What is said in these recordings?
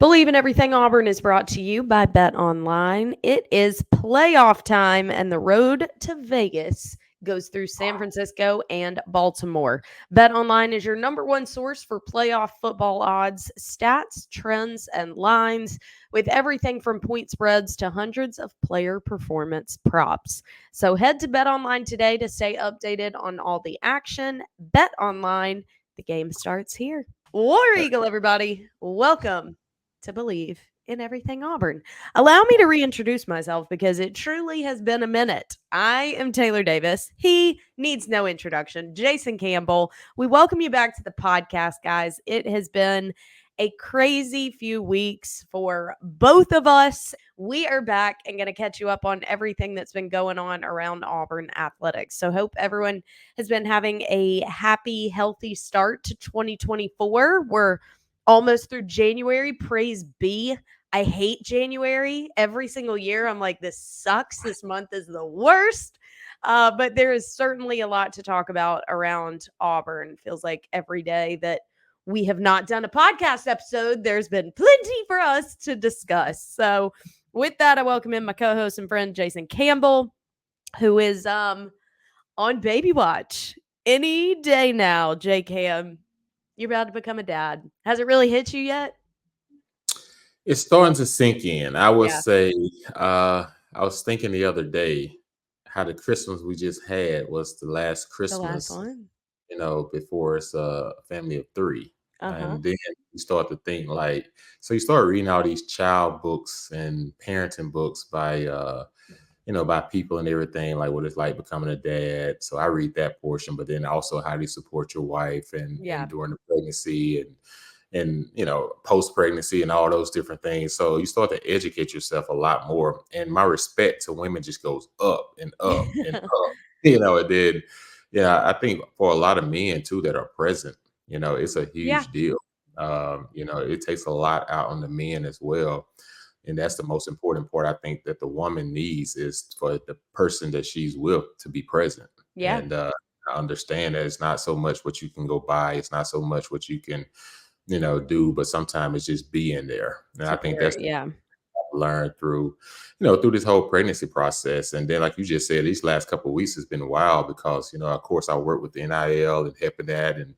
Bleav in Everything Auburn is brought to you by Bet Online. It is playoff time, and the road to Vegas goes through San Francisco and Baltimore. Bet Online is your number one source for playoff football odds, stats, trends, and lines, with everything from point spreads to hundreds of player performance props. So head to Bet Online today to stay updated on all the action. Bet Online, the game starts here. War Eagle, everybody. Welcome to Bleav in Everything Auburn. Allow me to reintroduce myself because it truly has been a minute. I am Taylor Davis. He needs no introduction. Jason Campbell. We welcome you back to the podcast, guys. It has been a crazy few weeks for both of us. We are back and going to catch you up on everything that's been going on around Auburn athletics. So hope everyone has been having a happy, healthy start to 2024. We're almost through January. Praise be. I hate January every single year. I'm like, this sucks. This month is the worst. But there is certainly a lot to talk about around Auburn. Feels like every day that we have not done a podcast episode, there's been plenty for us to discuss. So with that, I welcome in my co-host and friend, Jason Campbell, who is on baby watch any day now. J Cam, you're about to become a dad. Has it really hit you yet? It's starting to sink in. I would Yeah. say, I was thinking the other day how the Christmas we just had was the last The last Christmas, one. before it's a family of three. Uh-huh. And then you start to think like, so you start reading all these child books and parenting books by people and everything, like what it's like becoming a dad. So I read that portion, but then also how do you support your wife and Yeah. during the pregnancy and post pregnancy and all those different things. So you start to educate yourself a lot more. And my respect to women just goes up and up and up. And then I think for a lot of men too that are present, it's a Yeah. huge deal. It takes a lot out on the men as well. And that's the most important part I think that the woman needs is for the person that she's with to be present. Yeah. And I understand that it's not so much what you can go buy, it's not so much what you can do, but sometimes it's just being there. And I think Support. that's Yeah. learned through this whole pregnancy process. And then, like you just said, these last couple of weeks has been wild because, of course, I work with the NIL and helping that. And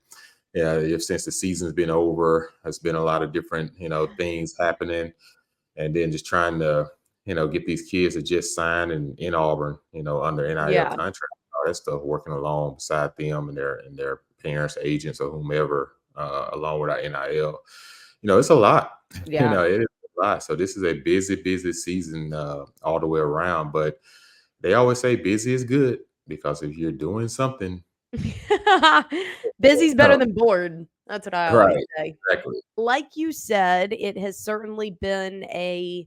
if since the season's been over, there's been a lot of different, things happening. And then just trying to, get these kids to just sign in Auburn, under NIL Yeah. contract, all that stuff working along beside them and their parents, agents, or whomever, along with our NIL. It's a lot. Yeah. It is a lot. So this is a busy, busy season all the way around. But they always say busy is good because if you're doing something, Busy's better no, than bored. That's what I always right, say. exactly. Like you said, it has certainly been a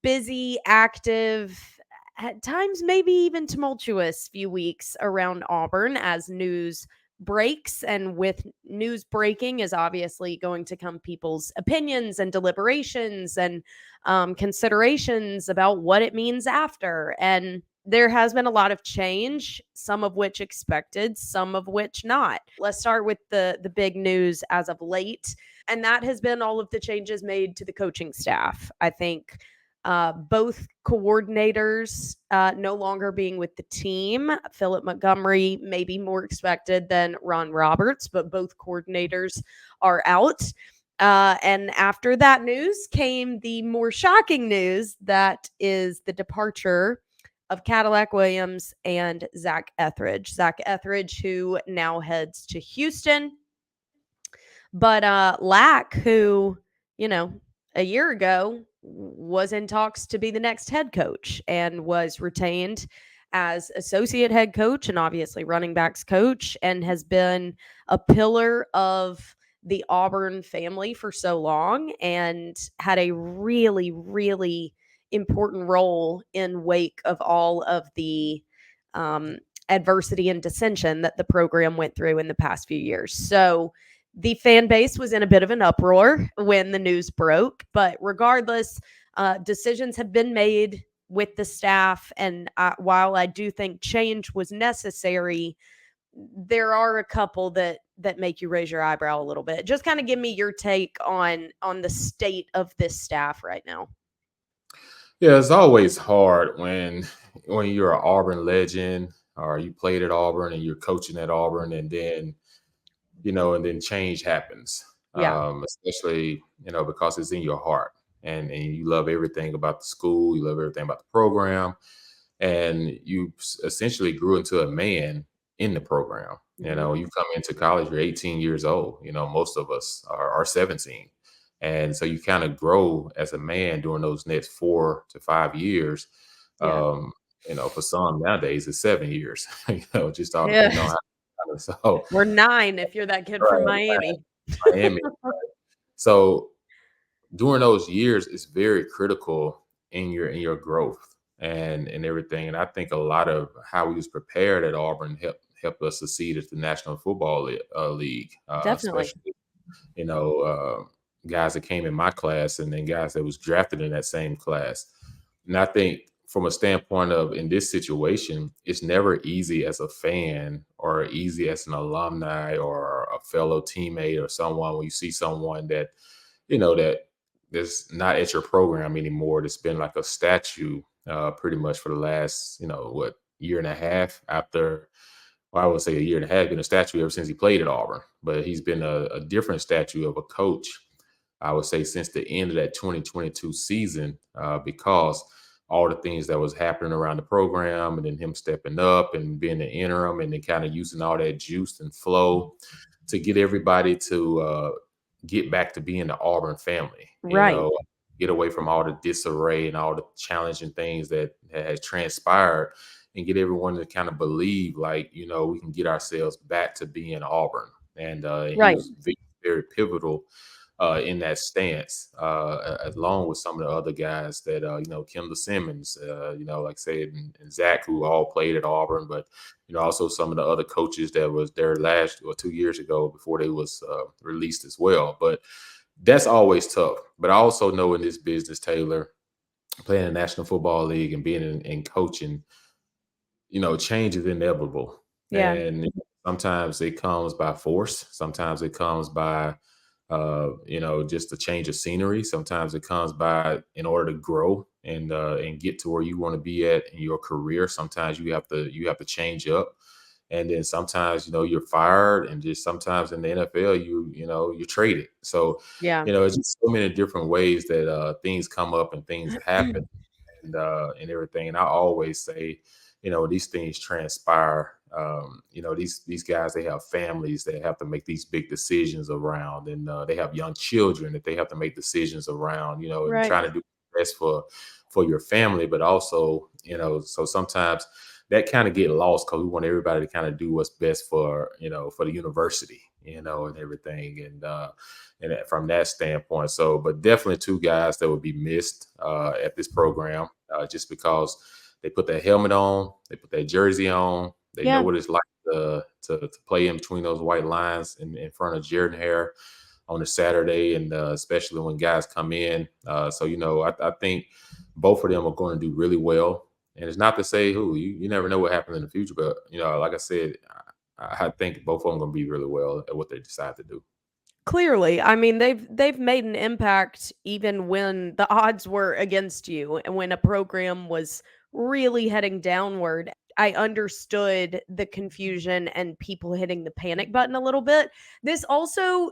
busy, active, at times maybe even tumultuous few weeks around Auburn as news breaks. And with news breaking is obviously going to come people's opinions and deliberations and considerations about what it means after. And there has been a lot of change, some of which expected, some of which not. Let's start with the big news as of late, and that has been all of the changes made to the coaching staff. I think both coordinators no longer being with the team. Philip Montgomery may be more expected than Ron Roberts, but both coordinators are out. And after that news came the more shocking news that is the departure of Cadillac Williams and Zach Etheridge. Zach Etheridge, who now heads to Houston. But Lack, who, a year ago was in talks to be the next head coach and was retained as associate head coach and obviously running backs coach, and has been a pillar of the Auburn family for so long and had a really, really important role in wake of all of the adversity and dissension that the program went through in the past few years. So the fan base was in a bit of an uproar when the news broke, but regardless, decisions have been made with the staff. And while I do think change was necessary, there are a couple that make you raise your eyebrow a little bit. Just kind of give me your take on the state of this staff right now. Yeah, it's always hard when you're an Auburn legend or you played at Auburn and you're coaching at Auburn, and then and then change happens. Yeah. Especially because it's in your heart, and you love everything about the school, you love everything about the program, and you essentially grew into a man in the program. Mhm. You come into college, you're 18 years old. Most of us are 17. And so you kind of grow as a man during those next 4 to 5 years. Yeah. Um, for some nowadays it's 7 years, just all Yeah. depending on how so We're 9 if you're that kid from right, Miami. Miami. So during those years, it's very critical in your growth and everything. And I think a lot of how we was prepared at Auburn helped us succeed at the National Football League, Definitely. especially you know guys that came in my class and then guys that was drafted in that same class. And I think from a standpoint of in this situation, it's never easy as a fan or easy as an alumni or a fellow teammate or someone when you see someone that that's not at your program anymore. That's been like a statue, pretty much for the last, what, year and a half after. Well, I would say a year and a half, been a statue ever since he played at Auburn, but he's been a different statue of a coach, I would say, since the end of that 2022 season, because all the things that was happening around the program and then him stepping up and being the interim and then kind of using all that juice and flow to get everybody to get back to being the Auburn family, Right. get away from all the disarray and all the challenging things that has transpired and get everyone to kind of believe like, we can get ourselves back to being Auburn. And he Right. was very, very pivotal in that stance, along with some of the other guys that, Kendall Simmons, like I said, and Zach, who all played at Auburn, but, also some of the other coaches that was there last or 2 years ago before they was released as well. But that's always tough. But I also know in this business, Taylor, playing in the National Football League and being in coaching, change is inevitable. Yeah. And sometimes it comes by force. Sometimes it comes by, just a change of scenery. Sometimes it comes by in order to grow and get to where you want to be at in your career. Sometimes you have to change up. And then sometimes, you're fired, and just sometimes in the NFL, you're traded. So, Yeah. it's just so many different ways that things come up and things happen and everything. And I always say, these things transpire. These guys, they have families they have to make these big decisions around, and they have young children that they have to make decisions around. And Right. trying to do the best for your family, but also, so sometimes that kind of get lost because we want everybody to kind of do what's best for the university, and everything. And from that standpoint. So, but definitely two guys that would be missed at this program, just because they put that helmet on, they put that jersey on, they know Yeah. what it's like to play in between those white lines in front of Jordan Hare on a Saturday, and especially when guys come in. So, I think both of them are going to do really well. And it's not to say who you never know what happens in the future, but like I said, I think both of them are going to be really well at what they decide to do. Clearly, I mean, they've made an impact even when the odds were against you and when a program was really heading downward. I understood the confusion and people hitting the panic button a little bit. This also,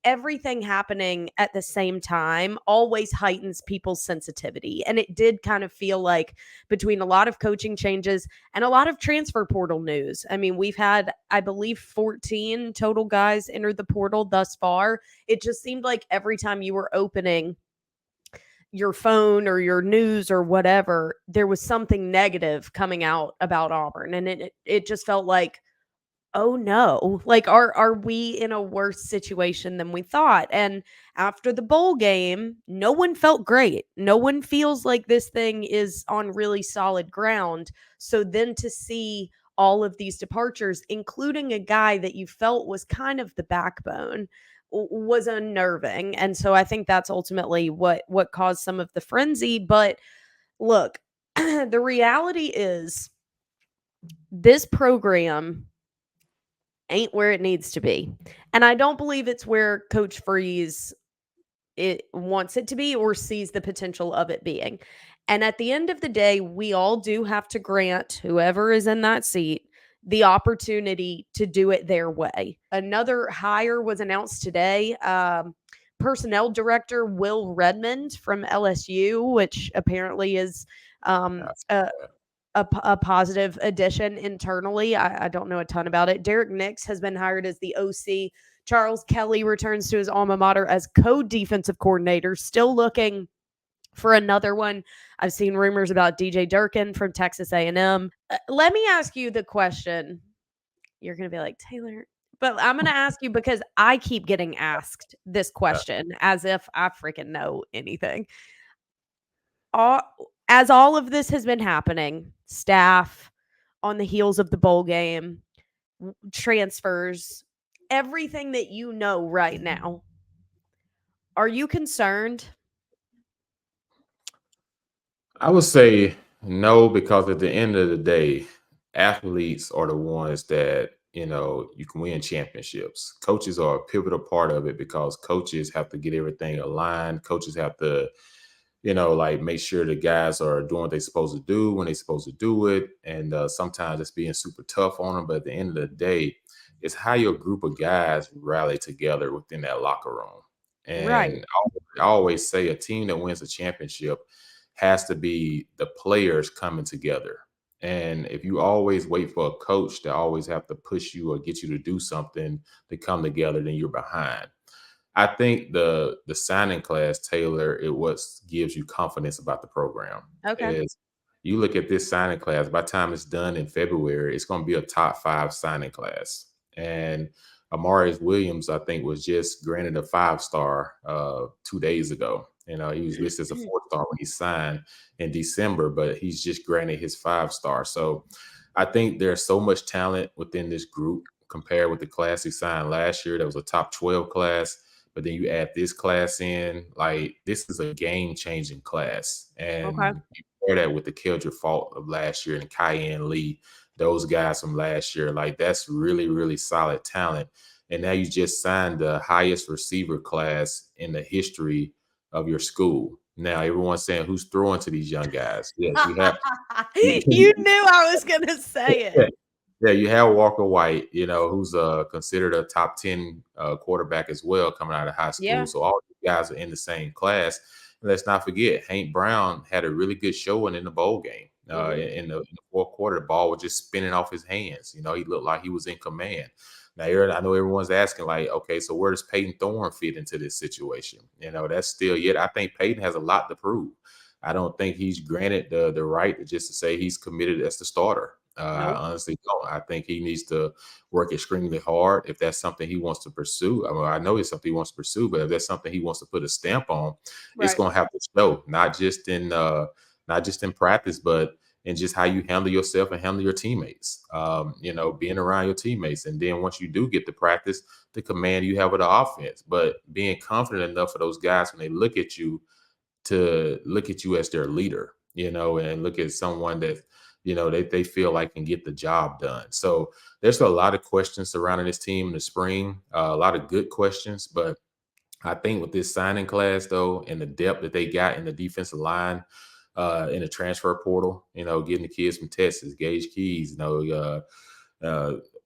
everything happening at the same time always heightens people's sensitivity. And it did kind of feel like between a lot of coaching changes and a lot of transfer portal news. I mean, we've had, I believe, 14 total guys enter the portal thus far. It just seemed like every time you were opening your phone or your news or whatever, there was something negative coming out about Auburn. And it just felt like, oh no, like are we in a worse situation than we thought? And after the bowl game, no one felt great. No one feels like this thing is on really solid ground. So then to see all of these departures, including a guy that you felt was kind of the backbone, was unnerving. And so I think that's ultimately what caused some of the frenzy. But look, the reality is this program ain't where it needs to be. And I don't Bleav it's where Coach Freeze it wants it to be or sees the potential of it being. And at the end of the day, we all do have to grant whoever is in that seat the opportunity to do it their way. Another hire was announced today. Personnel director Will Redmond from LSU, which apparently is um, That's- a, a positive addition internally. I don't know a ton about it. Derek Nix has been hired as the OC. Charles Kelly returns to his alma mater as co-defensive coordinator, still looking for another one. I've seen rumors about DJ Durkin from Texas A&M. Let me ask you the question. You're going to be like, Taylor, but I'm going to ask you because I keep getting asked this uh, question as if I freaking know anything. All, as all of this has been happening, staff on the heels of the bowl game, transfers, everything that you know right now, are you concerned? I would say no, because at the end of the day, athletes are the ones that, you can win championships. Coaches are a pivotal part of it because coaches have to get everything aligned. Coaches have to, like make sure the guys are doing what they're supposed to do when they're supposed to do it. And sometimes it's being super tough on them. But at the end of the day, it's how your group of guys rally together within that locker room. Right. And I always say a team that wins a championship has to be the players coming together. And if you always wait for a coach to always have to push you or get you to do something to come together, then you're behind. I think the signing class, Taylor, it what gives you confidence about the program Okay. is you look at this signing class. By the time it's done in February, it's going to be a top 5 signing class. And Amarius Williams, I think, was just granted a 5-star 2 days ago. He was listed as a 4-star when he signed in December, but he's just granted his 5-star. So I think there's so much talent within this group compared with the class he signed last year. That was a top 12 class, but then you add this class in, like this is a game changing class. Okay. And you pair that with the Keldrick Fault of last year and Cayenne Lee, those guys from last year, like that's really, really solid talent. And now you just signed the highest receiver class in the history of your school. Now everyone's saying who's throwing to these young guys. Yes, you have You knew I was going to say it. yeah, you have Walker White, who's considered a top 10 quarterback as well coming out of high school. Yeah. So all these guys are in the same class. And let's not forget, Hank Brown had a really good showing in the bowl game. Mhm. In the fourth quarter, the ball was just spinning off his hands. He looked like he was in command. Now, I know everyone's asking, like, okay, so where does Peyton Thorne fit into this situation? That's still yet. I think Peyton has a lot to prove. I don't think he's granted the right to just to say he's committed as the starter. I Nope. honestly don't. I think he needs to work extremely hard if that's something he wants to pursue. I mean, I know it's something he wants to pursue, but if that's something he wants to put a stamp on, it's Right. going to have to show not just in practice, but in just how you handle yourself and handle your teammates. Being around your teammates, and then once you do get to practice, the command you have with the offense, but being confident enough for those guys when they look at you to look at you as their leader, and look at someone that, they feel like can get the job done. So there's a lot of questions surrounding this team in the spring, a lot of good questions. But I think with this signing class, though, and the depth that they got in the defensive line, in the transfer portal, getting the kids from Texas, Gage Keys,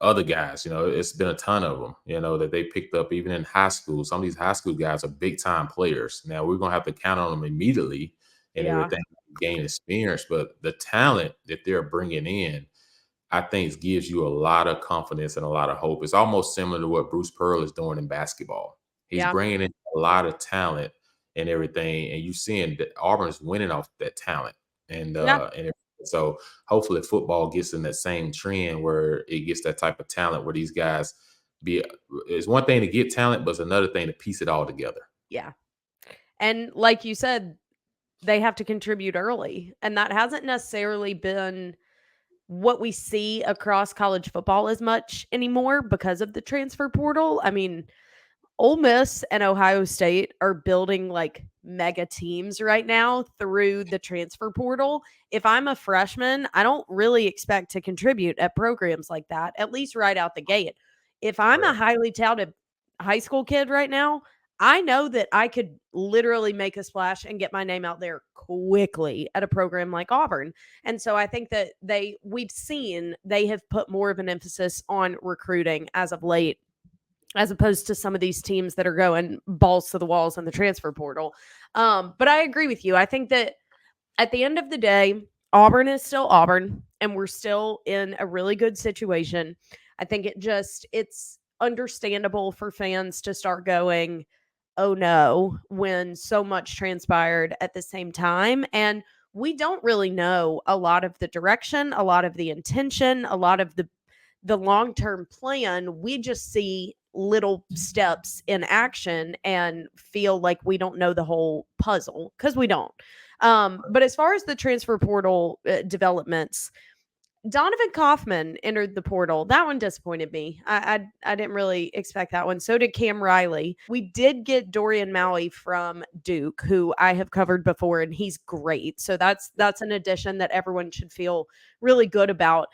other guys, it's been a ton of them, that they picked up even in high school. Some of these high school guys are big time players. Now we're gonna have to count on them immediately and Yeah. everything, gain experience, but the talent that they're bringing in, I think gives you a lot of confidence and a lot of hope. It's almost similar to what Bruce Pearl is doing in basketball. He's Yeah. bringing in a lot of talent and everything, and you seeing that Auburn's winning off that talent, and Yeah. so hopefully football gets in that same trend where it gets that type of talent where these guys be. It's one thing to get talent, but it's another thing to piece it all together. Yeah. And like you said, they have to contribute early. And that hasn't necessarily been what we see across college football as much anymore because of the transfer portal. I mean, Ole Miss and Ohio State are building like mega teams right now through the transfer portal. If I'm a freshman, I don't really expect to contribute at programs like that, at least right out the gate. If I'm a Right. highly touted high school kid right now, I know that I could literally make a splash and get my name out there quickly at a program like Auburn. And so I think that we've seen they have put more of an emphasis on recruiting as of late, as opposed to some of these teams that are going balls to the walls in the transfer portal. But I agree with you. I think that at the end of the day, Auburn is still Auburn, and we're still in a really good situation. I think it's understandable for fans to start going, oh no, when so much transpired at the same time. And we don't really know a lot of the direction, a lot of the intention, a lot of the long-term plan. We just see little steps in action and feel like we don't know the whole puzzle, because we don't. But as far as the transfer portal developments, Donovan Kaufman entered the portal. That one disappointed me. I didn't really expect that one. So did Cam Riley. We did get Dorian Maui from Duke, who I have covered before, and he's great. So that's an addition that everyone should feel really good about.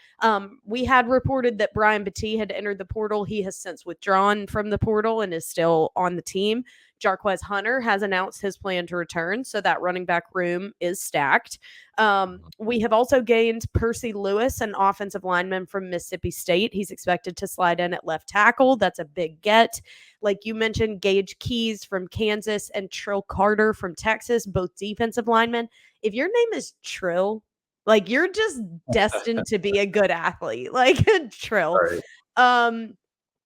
We had reported that Brian Battie had entered the portal. He has since withdrawn from the portal and is still on the team. Jarquez Hunter has announced his plan to return, so that running back room is stacked. We have also gained Percy Lewis, an offensive lineman from Mississippi State. He's expected to slide in at left tackle. That's a big get. Like you mentioned, Gage Keys from Kansas and Trill Carter from Texas, both defensive linemen. If your name is Trill, like you're just destined to be a good athlete, like Trill. Right. Um,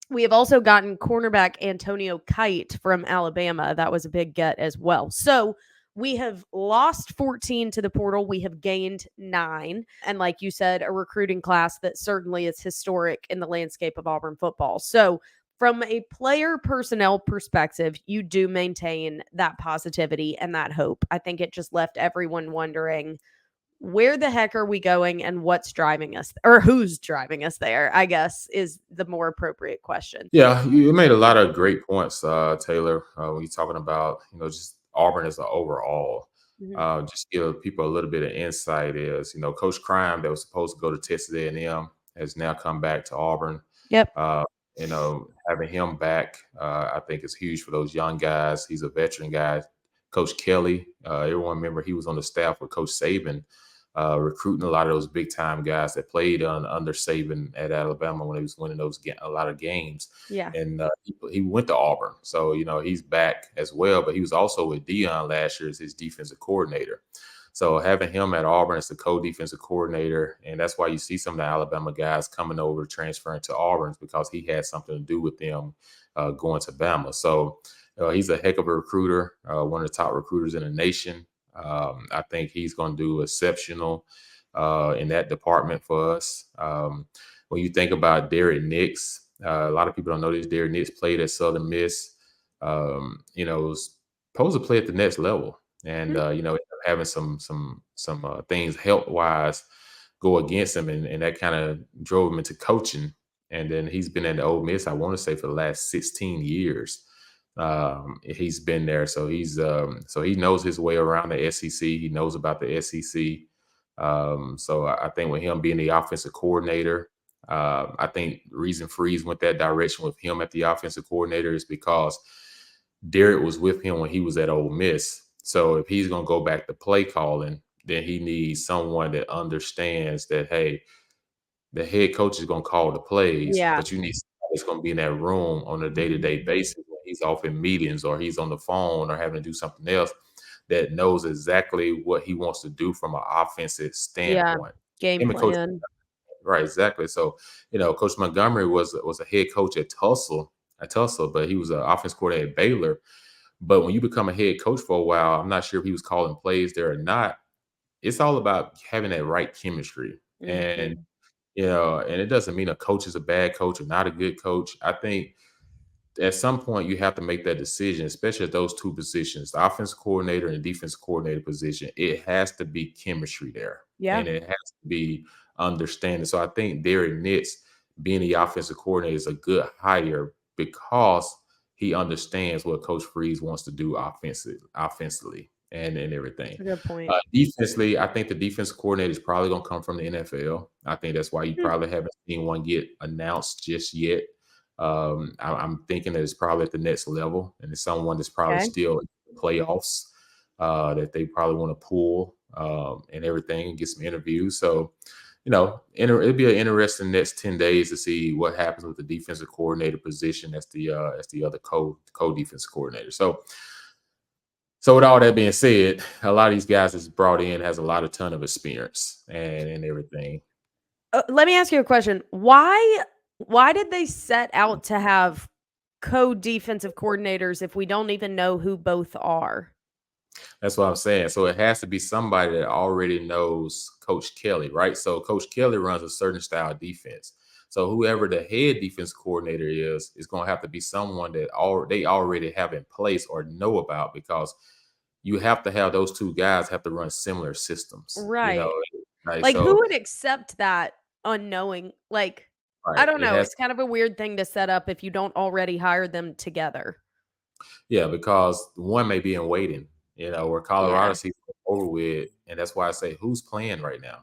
we have also gotten cornerback Antonio Kite from Alabama. That was a big get as well. So we have lost 14 to the portal. We have gained 9. And like you said, a recruiting class that certainly is historic in the landscape of Auburn football. So from a player personnel perspective, you do maintain that positivity and that hope. I think it just left everyone wondering, where the heck are we going and what's driving us, or who's driving us there, I guess, is the more appropriate question. Yeah, you made a lot of great points, Taylor, when you're talking about, just Auburn as an overall. Mhm. Just give people a little bit of insight is, Coach Crime that was supposed to go to Texas A&M has now come back to Auburn. Yep. Uh, having him back, I think is huge for those young guys. He's a veteran guy. Coach Kelly, everyone remember he was on the staff with Coach Saban, recruiting a lot of those big time guys that played under Saban at Alabama when he was winning a lot of games. Yeah. And he went to Auburn, so he's back as well. But he was also with Dion last year as his defensive coordinator. So having him at Auburn as the co-defensive coordinator, and that's why you see some of the Alabama guys coming over, transferring to Auburn, because he had something to do with them going to Bama. So he's a heck of a recruiter, one of the top recruiters in the nation. I think he's going to do exceptional in that department for us. When you think about Derek Nix, a lot of people don't know this. Derek Nix played at Southern Miss. Was supposed to play at the next level, and Mhm. ended up having some things health wise go against him, and that kind of drove him into coaching. And then he's been at the Ole Miss, I want to say, for the last 16 years. He's been there, so so he knows his way around the SEC. He knows about the SEC. So I think with him being the offensive coordinator, I think the reason Freeze went that direction with him at the offensive coordinator is because Derek was with him when he was at Ole Miss. So if he's going to go back to play calling, then he needs someone that understands that, hey, the head coach is going to call the plays, Yeah. but you need somebody that's going to be in that room on a day-to-day basis when he's off in meetings or he's on the phone or having to do something else, that knows exactly what he wants to do from an offensive Yeah. standpoint. Game Him and Coach, plan. right, exactly. So, Coach Montgomery was a head coach at Tulsa, but he was an offense coordinator at Baylor. But when you become a head coach for a while, I'm not sure if he was calling plays there or not. It's all about having that right chemistry. And Mhm. and it doesn't mean a coach is a bad coach or not a good coach. I think at some point you have to make that decision, especially at those two positions, the offensive coordinator and the defensive coordinator position. It has to be chemistry there, Yeah. and it has to be understanding. So I think Derek Nitz being the offensive coordinator is a good hire because he understands what Coach Freeze wants to do offensively and everything. That's a good point. Defensively, I think the defensive coordinator is probably going to come from the NFL. I think that's why you Mm. probably haven't seen one get announced just yet. I'm thinking that it's probably at the next level, and it's someone that's probably Okay. still in the playoffs that they probably want to pull and everything and get some interviews. So, it'd be an interesting next 10 days to see what happens with the defensive coordinator position as the other co defense coordinator. So with all that being said, a lot of these guys that's brought in has a lot of ton of experience and everything. Let me ask you a question. Why did they set out to have co-defensive coordinators if we don't even know who both are? That's what I'm saying. So it has to be somebody that already knows Coach Kelly, right? So Coach Kelly runs a certain style of defense. So whoever the head defense coordinator is going to have to be someone that they already have in place or know about, because you have to have those two guys have to run similar systems, Right. right? Like, who So would accept that unknowing? Like, I right, don't it know, has. it's kind of a weird thing to set up if you don't already hire them together. Yeah, because one may be in waiting, where Colorado Yeah. season is over with, and that's why I say who's playing right now?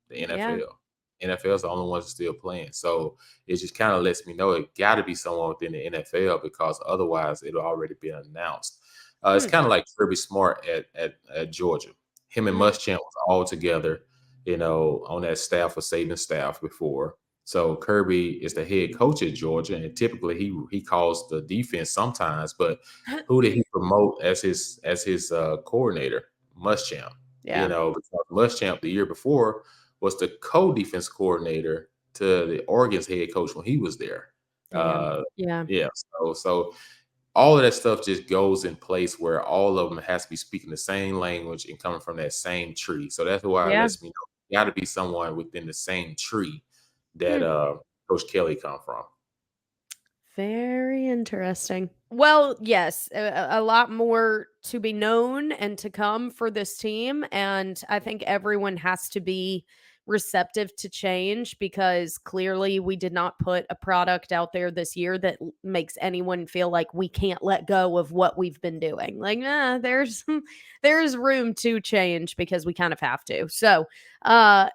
The Yeah. NFL. NFL is the only ones still playing. So it just kind of lets me know it got to be someone within the NFL, because otherwise it'll already be announced. It's Hmm. kind of like Kirby Smart at Georgia. Him and Mhm. Muschamp was all together, on that staff for Saban staff before. So Kirby is the head coach at Georgia, and typically he calls the defense sometimes. But who did he promote as his coordinator? Muschamp. Yeah. Because Muschamp the year before was the co-defense coordinator to the Oregon's head coach when he was there. Damn. Uh, Yeah. yeah, so all of that stuff just goes in place where all of them has to be speaking the same language and coming from that same tree. So that's why it Yeah. lets me know got to be someone within the same tree that Hmm. Coach Kelly come from. Very interesting. Well, yes, a lot more to be known and to come for this team. And I think everyone has to be receptive to change because clearly we did not put a product out there this year that makes anyone feel like we can't let go of what we've been doing. Like, there's there's room to change because we kind of have to. So, uh,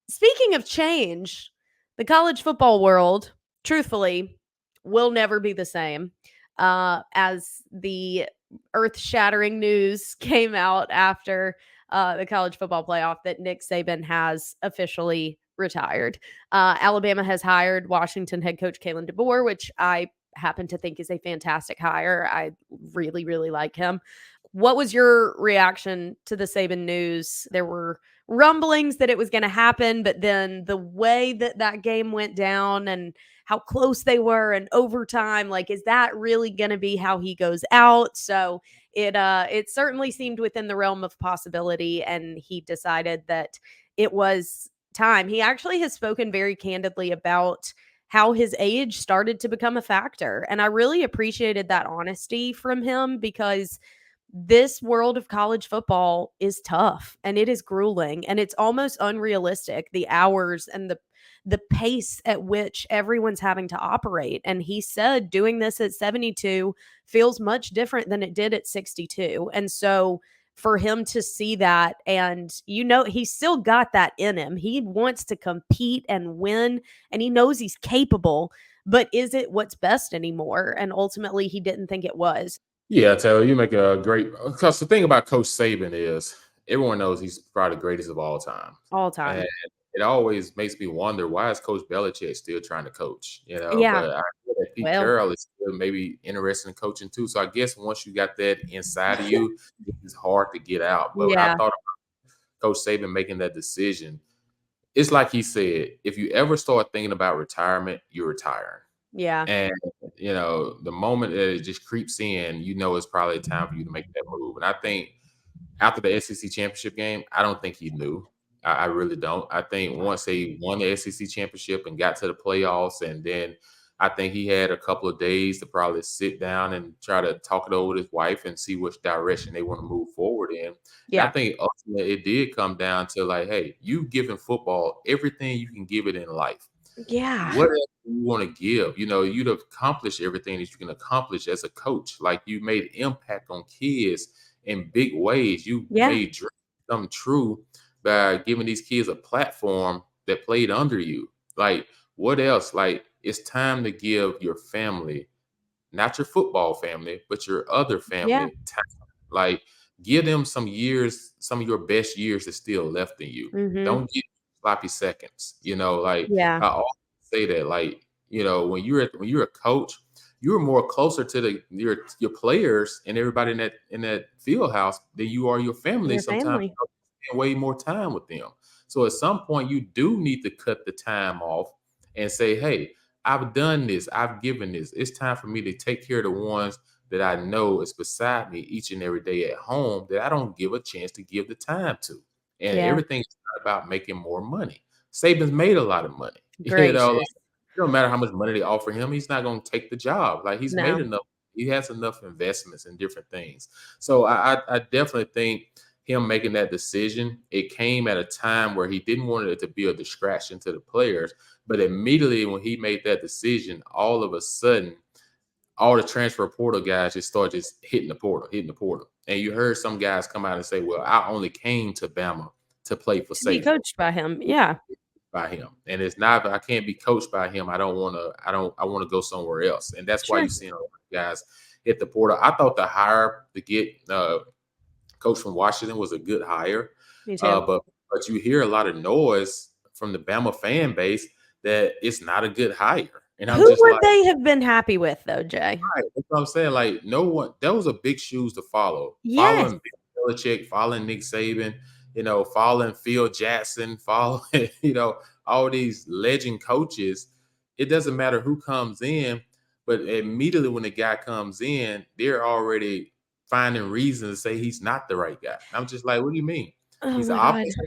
speaking of change, the college football world, truthfully, will never be the same. As the earth shattering news came out after the college football playoff that Nick Saban has officially retired. Alabama has hired Washington head coach Kalen DeBoer, which I happen to think is a fantastic hire. I really, really like him. What was your reaction to the Saban news? There were rumblings that it was going to happen, but then the way that that game went down and how close they were and overtime, like, is that really going to be how he goes out? So it certainly seemed within the realm of possibility, and he decided that it was time. He actually has spoken very candidly about how his age started to become a factor, and I really appreciated that honesty from him because this world of college football is tough and it is grueling and it's almost unrealistic, the hours and the pace at which everyone's having to operate. And he said doing this at 72 feels much different than it did at 62. And so for him to see that, and he's still got that in him. He wants to compete and win, and he knows he's capable, but is it what's best anymore? And ultimately he didn't think it was. Yeah, Taylor, you make a great, because the thing about Coach Saban is everyone knows he's probably the greatest of all time. All And time. it always makes me wonder, why is Coach Belichick still trying to coach? Yeah. But I feel that Pete Well, Carroll is still maybe interested in coaching too. So I guess once you got that inside of you, it's hard to get out. But when I yeah. thought about Coach Saban making that decision, it's like he said, if you ever start thinking about retirement, you're retiring. Yeah. And the moment that it just creeps in, it's probably time for you to make that move. And I think after the SEC championship game, I don't think he knew. I really don't. I think once they won the SEC championship and got to the playoffs, and then I think he had a couple of days to probably sit down and try to talk it over with his wife and see which direction they want to move forward in. And I Yeah. think ultimately it did come down to like, hey, you've given football everything you can give it in life. Yeah. What else do you want to give? You'd accomplish everything that you can accomplish as a coach. Like, you made impact on kids in big ways. You Yeah. made dreams come true by giving these kids a platform that played under you. Like, what else? Like, it's time to give your family, not your football family, but your other Yeah. family time. Like, give them some years, some of your best years that's still left in you. Mhm. Don't get sloppy seconds. Like Yeah. I always say that, like, when you're a coach, you're more closer to your players and everybody in that field house than you are your family. Your Sometimes family. you spend way more time with them. So at some point, you do need to cut the time off and say, "Hey, I've done this. I've given this. It's time for me to take care of the ones that I know is beside me each and every day at home that I don't give a chance to give the time to." And Yeah. everything's not about making more money. Saban's made a lot of money. Like, Gracious. it don't matter how much money they offer him, he's not going to take the job. Like, he's made No. enough. He has enough investments in different things. So I definitely think him making that decision, it came at a time where he didn't want it to be a distraction to the players. But immediately when he made that decision, all of a sudden, all the transfer portal guys just started just hitting the portal. And you heard some guys come out and say, "Well, I only came to Bama to play for To be Saban, coached by him. Yeah. by him. And it's not, I can't be coached by him. I want to go somewhere else." And that's why Sure. you see a lot of guys hit the portal. I thought the hire to get coach from Washington was a good hire. Me too. But you hear a lot of noise from the Bama fan base that it's not a good hire. And I'm Who just would like, they have been happy with though, Jay? right, that's what I'm saying. Like, no one, that was a big shoes to follow. Yes. Following Bill Belichick, following Nick Saban, following Phil Jackson, following, all these legend coaches. It doesn't matter who comes in, but immediately when the guy comes in, they're already finding reasons to say he's not the right guy. And I'm just like, what do you mean? Oh He's an my god. offensive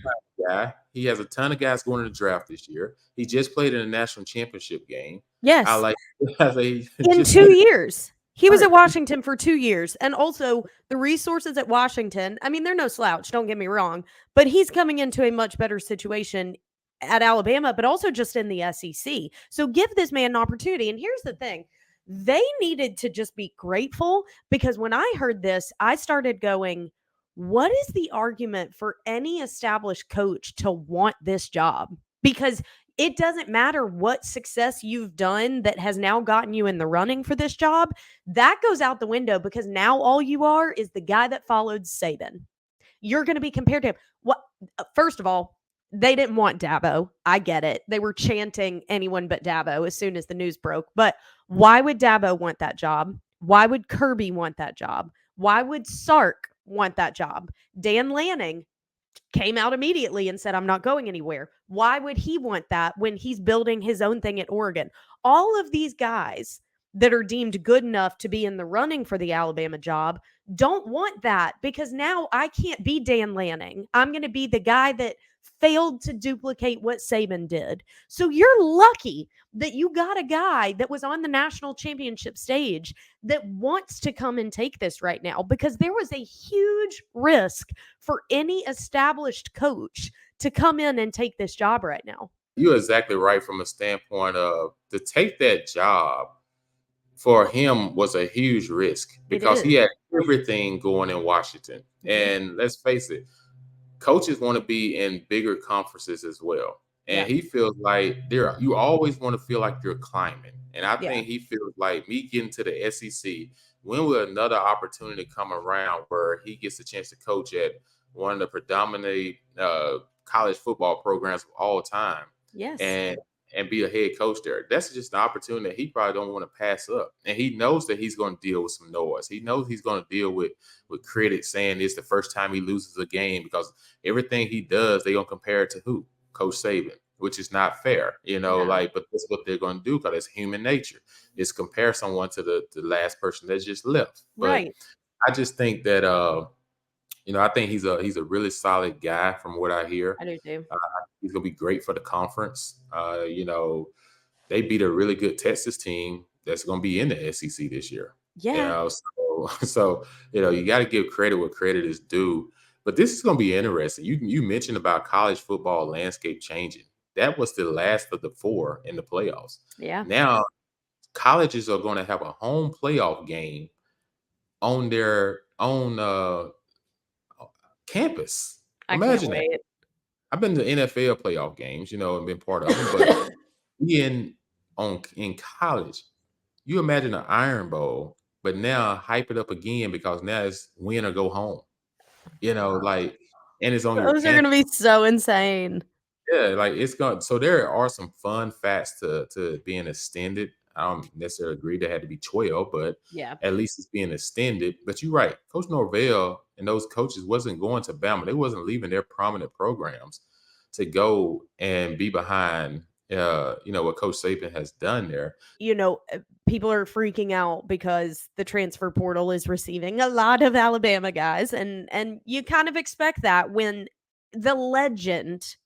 guy. He has a ton of guys going to the draft this year. He just played in a national championship game. I Yes. like, I say, he In just 2 played. years. He was Right. at Washington for 2 years, and also the resources at Washington, I mean, they're no slouch, don't get me wrong, but he's coming into a much better situation at Alabama, but also just in the SEC. So give this man an opportunity, and here's the thing, they needed to just be grateful because when I heard this, I started going, "What is the argument for any established coach to want this job?" Because it doesn't matter what success you've done that has now gotten you in the running for this job. That goes out the window because now all you are is the guy that followed Saban. You're going to be compared to him. What? First of all, they didn't want Dabo. I get it. They were chanting anyone but Dabo as soon as the news broke. But why would Dabo want that job? Why would Kirby want that job? Why would Sark want that job? Dan Lanning came out immediately and said, "I'm not going anywhere." Why would he want that when he's building his own thing at Oregon? All of these guys that are deemed good enough to be in the running for the Alabama job don't want that because now I can't be Dan Lanning. I'm going to be the guy that failed to duplicate what Saban did. So you're lucky that you got a guy that was on the national championship stage that wants to come and take this right now because there was a huge risk for any established coach to come in and take this job right now. You're exactly right from a standpoint of to take that job for him was a huge risk It because he is. had everything going in Washington. Mhm. And let's face it, coaches want to be in bigger conferences as well. Yeah. And he feels like you always want to feel like you're climbing. And I Yeah. think he feels like me getting to the SEC, when will another opportunity come around where he gets a chance to coach at one of the predominantly college football programs of all time Yes. and be a head coach there? That's just an opportunity that he probably don't want to pass up. And he knows that he's going to deal with some noise. He knows he's going to deal with critics saying it's the first time he loses a game because everything he does, they're gonna compare it to who? Coach Saban, which is not fair, No. but that's what they're gonna do because it's human nature. Is compare someone to the last person that just left. But Right. I just think that I think he's a really solid guy from what I hear. I do too. Uh, he's gonna be great for the conference. They beat a really good Texas team that's going to be in the SEC this year. Yeah. So you got to give credit where credit is due. But this is going to be interesting. You mentioned about college football landscape changing. That was the last of the four in the playoffs. Yeah. Now colleges are going to have a home playoff game on their own campus. I can't Imagine that. wait. I've been to NFL playoff games, and been part of them, but being on in college. You imagine an Iron Bowl, but now hype it up again because now it's win or go home. Like, and it's on your Those are gonna campus. be so insane. Yeah, like it's going. So there are some fun facts to being extended. I don't necessarily agree they had to be 12, but Yeah. at least it's being extended. But you're right, Coach Norvell and those coaches wasn't going to Bama. They wasn't leaving their prominent programs to go and be behind. What Coach Saban has done there. People are freaking out because the transfer portal is receiving a lot of Alabama guys, and you kind of expect that when the legend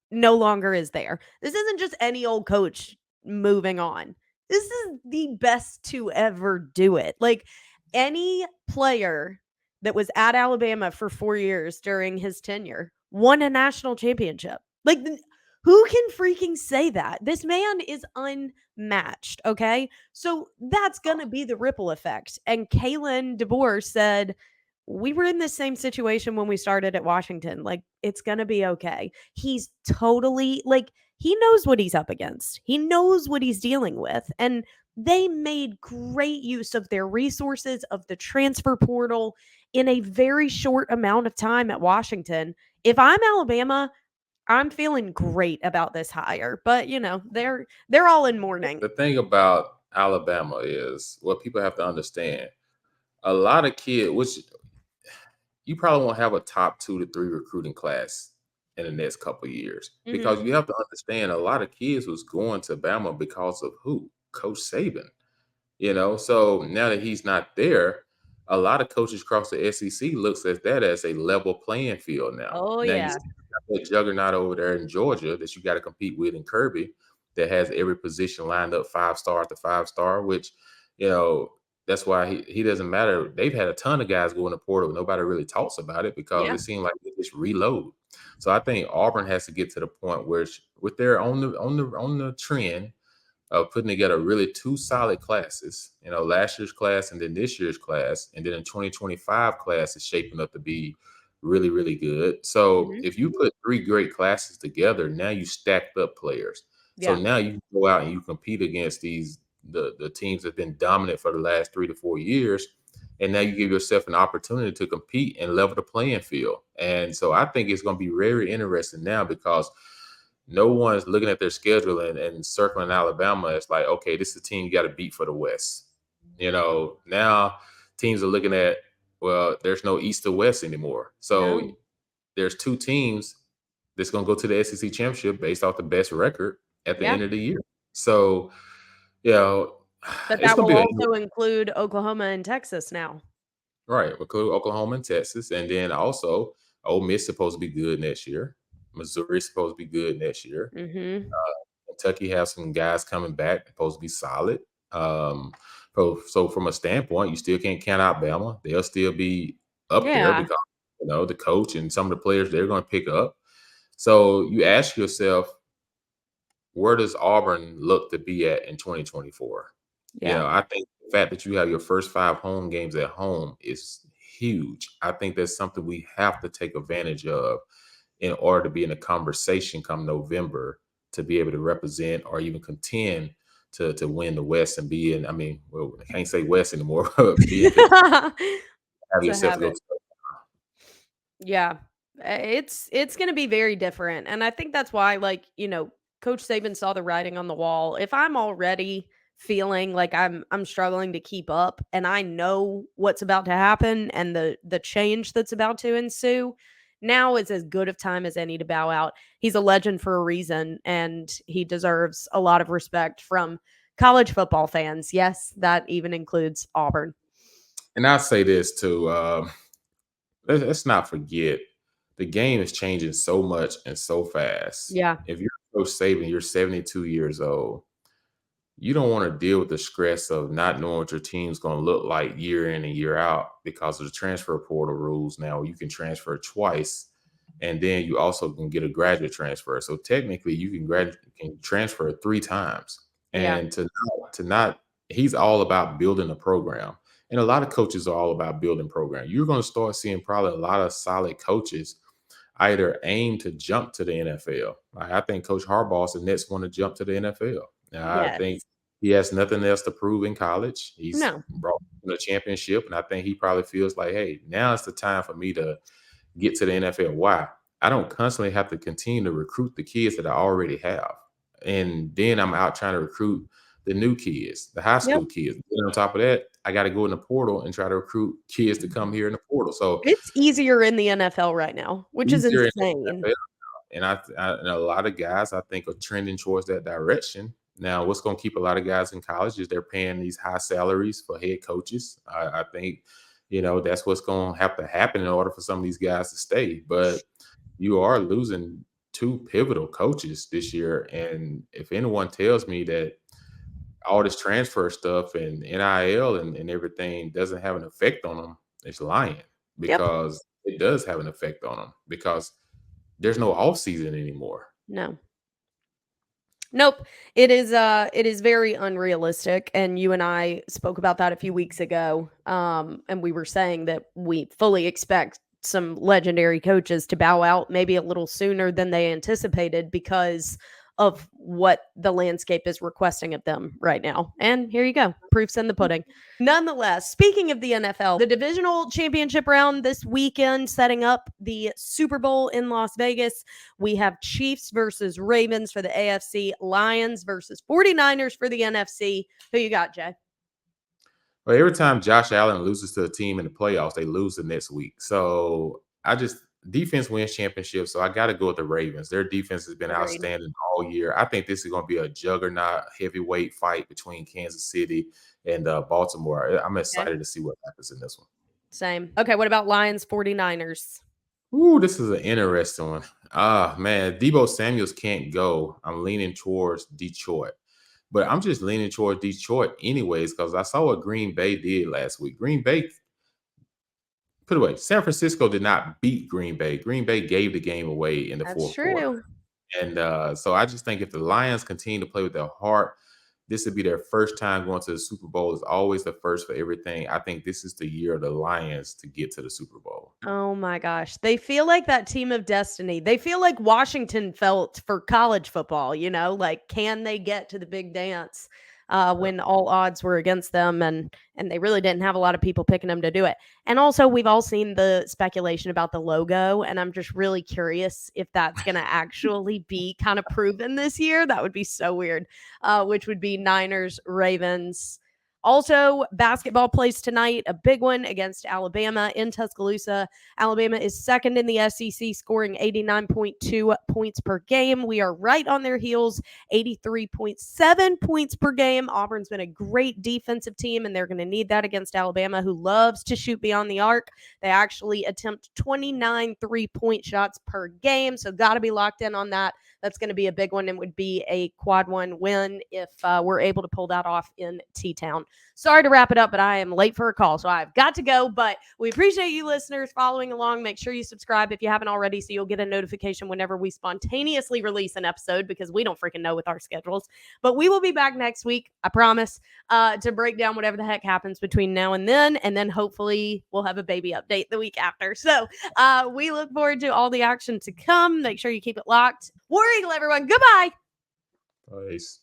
no longer is there. This isn't just any old coach moving on. This is the best to ever do it. Like, any player that was at Alabama for 4 years during his tenure won a national championship. Like, who can freaking say that? This man is unmatched, okay? So that's going to be the ripple effect. And Kalen DeBoer said, we were in the same situation when we started at Washington. Like, it's going to be okay. He's totally, like, he knows what he's up against. He knows what he's dealing with. And they made great use of their resources, of the transfer portal in a very short amount of time at Washington. If I'm Alabama, I'm feeling great about this hire. But, they're all in mourning. The thing about Alabama is what people have to understand. A lot of kids, which you probably won't have a top 2 to 3 recruiting class in the next couple of years because Mhm. you have to understand a lot of kids was going to Bama because of who? Coach Saban. So now that he's not there, a lot of coaches across the SEC looks at that as a level playing field now. Oh, Now you yeah. still got that juggernaut over there in Georgia that you got to compete with in Kirby that has every position lined up 5-star after 5-star, which, you know, that's why he doesn't matter. They've had a ton of guys go in the portal. Nobody really talks about it because Yeah. it seems like they just reload. So I think Auburn has to get to the point where with their on the trend of putting together really 2 solid classes, last year's class and then this year's class, and then in 2025 class is shaping up to be really, really good. So Mhm. if you put 3 great classes together, now you stacked up players. So Yeah. now you can go out and you compete against the teams that have been dominant for the last 3 to 4 years. And now you give yourself an opportunity to compete and level the playing field. And so I think it's going to be very interesting now because no one's looking at their schedule and circling Alabama. It's like, okay, this is a team you got to beat for the West. Now teams are looking at, well, there's no East or West anymore. So No. there's 2 teams that's going to go to the SEC championship based off the best record at the Yeah. end of the year. So, you know, But it's that going will to be also include Oklahoma and Texas now. right. Include Oklahoma and Texas. And then also, Ole Miss supposed to be good next year. Missouri's supposed to be good next year. Mhm. Kentucky has some guys coming back, supposed to be solid. Um, so from a standpoint, you still can't count out Bama. They'll still be up there Yeah. because the coach and some of the players they're going to pick up. So you ask yourself, where does Auburn look to be at in 2024? Yeah. I think the fact that you have your first 5 home games at home is huge. I think that's something we have to take advantage of in order to be in a conversation come November to be able to represent or even contend to win the West and be in. I mean, well, I can't say West anymore, but be in have To yourself to have go. it. Yeah. It's going to be very different. And I think that's why, like, Coach Saban saw the writing on the wall. If I'm already feeling like I'm struggling to keep up and I know what's about to happen and the change that's about to ensue, now is as good of time as any to bow out. He's a legend for a reason, and he deserves a lot of respect from college football fans. Yes, that even includes Auburn. And I say this too. Let's not forget the game is changing so much and so fast. Yeah. If you're Coach Saban, you're 72 years old. You don't want to deal with the stress of not knowing what your team's going to look like year in and year out because of the transfer portal rules. Now you can transfer twice, and then you also can get a graduate transfer. So technically, you can transfer 3 times. Yeah. And to not, he's all about building a program, and a lot of coaches are all about building program. You're going to start seeing probably a lot of solid coaches either aim to jump to the NFL. Like I think Coach Harbaugh's the next one to jump to the NFL. I think Yes. he has nothing else to prove in college. He's No. brought a championship, and I think he probably feels like, hey, now is the time for me to get to the NFL. Why? I don't constantly have to continue to recruit the kids that I already have. And then I'm out trying to recruit the new kids, the high Yep. school kids. And on top of that, I got to go in the portal and try to recruit kids to come here in the portal. So It's easier in the NFL right now, which is easier in the insane. NFL. And and a lot of guys I think are trending towards that direction. Now, what's going to keep a lot of guys in college is they're paying these high salaries for head coaches. I think, that's what's going to have to happen in order for some of these guys to stay. But you are losing two pivotal coaches this year. And if anyone tells me that all this transfer stuff and NIL and everything doesn't have an effect on them, it's lying, Yep. because it does have an effect on them, because there's no off season anymore. No. Nope. It is very unrealistic, and you and I spoke about that a few weeks ago. And we were saying that we fully expect some legendary coaches to bow out maybe a little sooner than they anticipated because of what the landscape is requesting of them right now. And here you go. Proof's in the pudding. Nonetheless, speaking of the NFL, the divisional championship round this weekend setting up the Super Bowl in Las Vegas. We have Chiefs versus Ravens for the AFC, Lions versus 49ers for the NFC. Who you got, Jay? But every time Josh Allen loses to a team in the playoffs, they lose the next week. So I just defense wins championships. So I got to go with the Ravens. Their defense has been Agreed. outstanding all year. I think this is going to be a juggernaut heavyweight fight between Kansas City and Baltimore. I'm Okay. excited to see what happens in this one. Same. Okay, what about Lions 49ers? Ooh, this is an interesting one. Ah, man, Debo Samuels can't go. I'm leaning towards Detroit. But I'm just leaning towards Detroit anyways, because I saw what Green Bay did last week. Green Bay, put away, San Francisco did not beat Green Bay. Green Bay gave the game away in the That's fourth quarter. true. And so I just think if the Lions continue to play with their heart, this would be their first time going to the Super Bowl. It's always the first for everything. I think this is the year of the Lions to get to the Super Bowl. Oh my gosh. They feel like that team of destiny. They feel like Washington felt for college football, like can they get to the big dance when all odds were against them and they really didn't have a lot of people picking them to do it. And also we've all seen the speculation about the logo and I'm just really curious if that's going to actually be kind of proven this year. That would be so weird. Which would be Niners, Ravens. Also, basketball plays tonight, a big one against Alabama in Tuscaloosa. Alabama is second in the SEC, scoring 89.2 points per game. We are right on their heels, 83.7 points per game. Auburn's been a great defensive team, and they're going to need that against Alabama, who loves to shoot beyond the arc. They actually attempt 29 3-point shots per game, so got to be locked in on that. That's going to be a big one and would be a quad one win if we're able to pull that off in T-Town. Sorry to wrap it up, but I am late for a call, so I've got to go. But we appreciate you listeners following along. Make sure you subscribe if you haven't already so you'll get a notification whenever we spontaneously release an episode because we don't freaking know with our schedules. But we will be back next week, I promise, to break down whatever the heck happens between now and then hopefully we'll have a baby update the week after. So we look forward to all the action to come. Make sure you keep it locked. War Eagle, everyone. Goodbye. Nice.